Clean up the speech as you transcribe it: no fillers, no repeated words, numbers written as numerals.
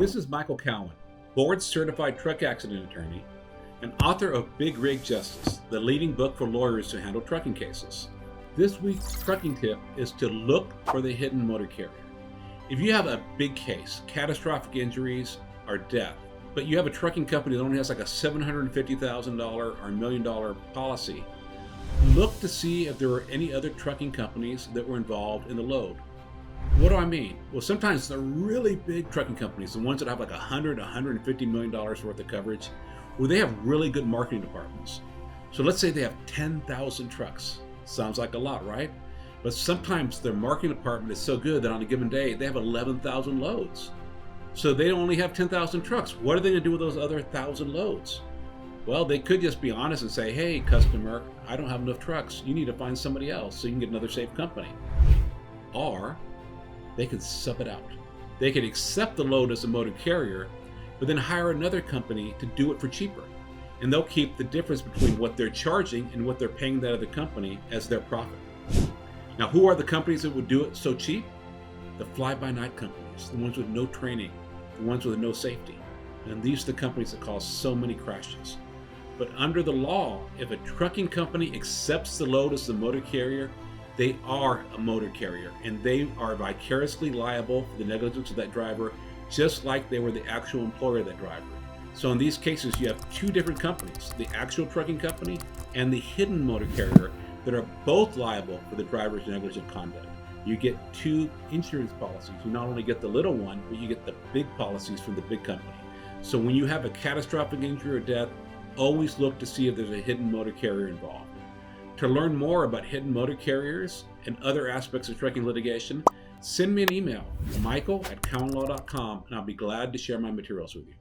This is Michael Cowan, board certified truck accident attorney and author of Big Rig Justice, the leading book for lawyers to handle trucking cases. This week's trucking tip is to look for the hidden motor carrier. If you have a big case, catastrophic injuries or death, but you have a trucking company that only has like a $750,000 or $1 million policy, look to see if there were any other trucking companies that were involved in the load. What do I mean? Well, sometimes the really big trucking companies, the ones that have like $150 million worth of coverage, well, they have really good marketing departments. So let's say they have 10,000 trucks. Sounds like a lot, right? But sometimes their marketing department is so good that on a given day, they have 11,000 loads. So they only have 10,000 trucks. What are they gonna do with those other 1,000 loads? Well, they could just be honest and say, hey, customer, I don't have enough trucks. You need to find somebody else so you can get another safe company. Or they could sub it out. They could accept the load as a motor carrier, but then hire another company to do it for cheaper. And they'll keep the difference between what they're charging and what they're paying that other company as their profit. Now, who are the companies that would do it so cheap? The fly-by-night companies, the ones with no training, the ones with no safety. And these are the companies that cause so many crashes. But under the law, if a trucking company accepts the load as the motor carrier, they are a motor carrier, and they are vicariously liable for the negligence of that driver, just like they were the actual employer of that driver. So in these cases, you have two different companies, the actual trucking company and the hidden motor carrier, that are both liable for the driver's negligent conduct. You get two insurance policies. You not only get the little one, but you get the big policies from the big company. So when you have a catastrophic injury or death, always look to see if there's a hidden motor carrier involved. To learn more about hidden motor carriers and other aspects of trucking litigation, send me an email, michael@cowanlaw.com, and I'll be glad to share my materials with you.